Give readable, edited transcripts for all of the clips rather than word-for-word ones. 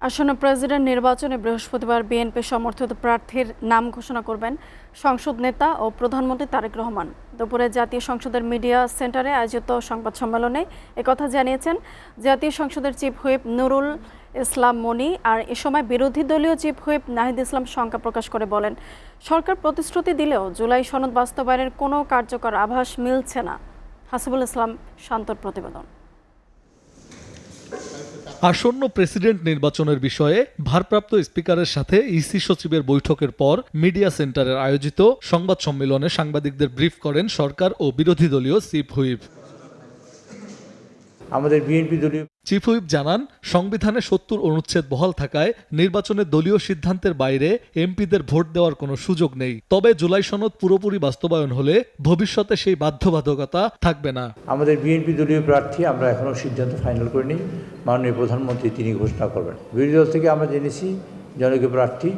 আসন্ন প্রেসিডেন্ট নির্বাচনে বৃহস্পতিবার বিএনপি সমর্থিত প্রার্থীর নাম ঘোষণা করবেন সংসদ নেতা ও প্রধানমন্ত্রী তারেক রহমান। দুপুরে জাতীয় সংসদের মিডিয়া সেন্টারে আয়োজিত সংবাদ সম্মেলনে একথা জানিয়েছেন জাতীয় সংসদের চিফ হুইপ নুরুল ইসলাম মনি। আর এ সময় বিরোধী দলীয় চিফ হুইপ নাহিদ ইসলাম শঙ্কা প্রকাশ করে বলেন, সরকার প্রতিশ্রুতি দিলেও জুলাই সনদ বাস্তবায়নের কোনো কার্যকর আভাস মিলছে না। হাসিবুল ইসলাম শান্তর প্রতিবেদন। আসন্ন প্রেসিডেন্ট নির্বাচনের বিষয়ে ভারপ্রাপ্ত স্পিকারের সাথে ইসি সচিবের বৈঠকের পর মিডিয়া সেন্টারের আয়োজিত সংবাদ সম্মেলনে সাংবাদিকদের ব্রিফ করেন সরকার ও বিরোধী দলীয় চিফ হুইপ। আমাদের বিএনপি দলীয় চিফ হুইপ জানান, সংবিধানে ৭০ অনুচ্ছেদ বহাল থাকায় নির্বাচনে দলীয় সিদ্ধান্তের বাইরে এমপিদের ভোট দেওয়ার কোনো সুযোগ নেই। তবে জুলাই সনদ পুরোপুরি বাস্তবায়ন হলে ভবিষ্যতে সেই বাধ্যবাধকতা থাকবে না। আমাদের বিএনপি দলীয় প্রার্থী আমরা এখনও সিদ্ধান্ত ফাইনাল করিনি। মাননীয় প্রধানমন্ত্রী তিনি ঘোষণা করবেন। বিরোধী দল থেকে আমরা জেনেছি জনগণ প্রার্থী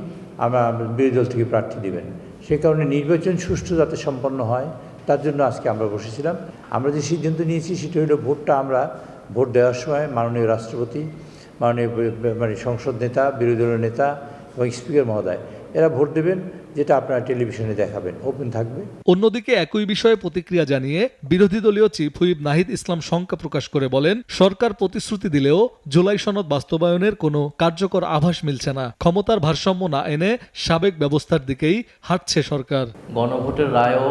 আমরা বিরোধী দল থেকে প্রার্থী দেবেন। সে কারণে নির্বাচন সুষ্ঠু যাতে সম্পন্ন হয় তার জন্য আজকে আমরা বসেছিলাম। আমরা যে সিদ্ধান্ত নিয়েছি সেটা হলো ভোট দেওয়ার সময় মাননীয় রাষ্ট্রপতি, মাননীয় সংসদ নেতা, বিরোধী দলের নেতা এবং স্পিকার মহোদয় এরা ভোট দেবেন, যেটা আপনারা টেলিভিশনে দেখাবেন, ওপেন থাকবে। অন্যদিকে একই বিষয়ে প্রতিক্রিয়া জানিয়ে বিরোধী দলীয় চিফ হুইপ নাহিদ ইসলাম শঙ্কা প্রকাশ করে বলেন, সরকার প্রতিশ্রুতি দিলেও জুলাই সনদ বাস্তবায়নের কোনো কার্যকর আভাস মিলছে না। ক্ষমতার ভারসাম্য না এনে সাবেক ব্যবস্থার দিকেই হাঁটছে সরকার। গণভোটের রায়ও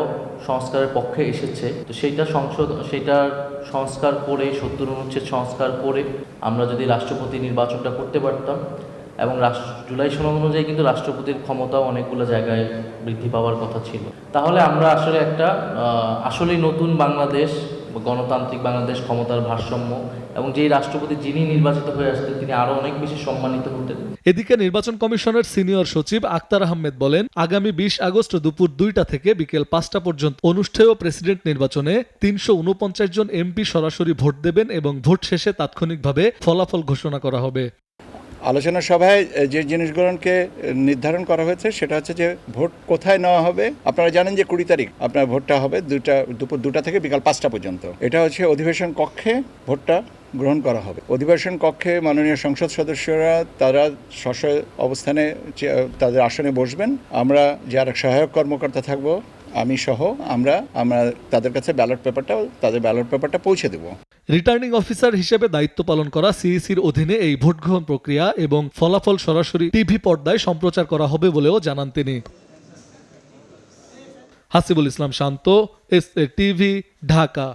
সংস্কারের পক্ষে এসেছে, তো সেইটার সংস্কার করে ৭০ অনুচ্ছেদ সংস্কার করে আমরা যদি রাষ্ট্রপতি নির্বাচনটা করতে পারতাম এবং জুলাই সনদ অনুযায়ী কিন্তু রাষ্ট্রপতির ক্ষমতাও অনেকগুলো জায়গায় বৃদ্ধি পাওয়ার কথা ছিল, তাহলে আমরা আসলে একটা আসলেই নতুন বাংলাদেশ, গণতান্ত্রিক বাংলাদেশ, ক্ষমতার ভারসাম্য এবং যেই রাষ্ট্রপতি যিনি নির্বাচিত হয়ে আসতেন তিনি আরো অনেক বেশি সম্মানিত হতেন। এদিকে নির্বাচন কমিশনের সিনিয়র সচিব আক্তার আহমেদ বলেন, আগামী ২০ আগস্ট দুপুর ২টা থেকে বিকেল ৫টা পর্যন্ত অনুষ্ঠেয় প্রেসিডেন্ট নির্বাচনে ৩৪৯ জন এমপি সরাসরি ভোট দেবেন এবং ভোট শেষে তাৎক্ষণিকভাবে ফলাফল ঘোষণা করা হবে। আলোচনা সভায় যে জিনিসগুলোকে নির্ধারণ করা হয়েছে সেটা হচ্ছে যে ভোট কোথায় নেওয়া হবে। আপনারা জানেন যে ২০ তারিখ আপনার ভোটটা হবে দুপুর ২টা থেকে বিকাল ৫টা পর্যন্ত। এটা হচ্ছে অধিবেশন কক্ষে ভোটটা গ্রহণ করা হবে। অধিবেশন কক্ষে মাননীয় সংসদ সদস্যরা তারা স্ব অবস্থানে তাদের আসনে বসবেন। আমরা যারা সহায়ক কর্মকর্তা থাকবো আমি সহ আমরা তাদের কাছে ব্যালট পেপারটা পৌঁছে দেব। রিটার্নিং অফিসার হিসেবে দায়িত্ব পালন করা সিইসির অধীনে এই ভোট গ্রহণ প্রক্রিয়া এবং ফলাফল সরাসরি টিভি পর্দায় সম্প্রচার করা হবে বলেও জানান তিনি। হাসিবুল ইসলাম শান্ত, এসএ টিভি, ঢাকা।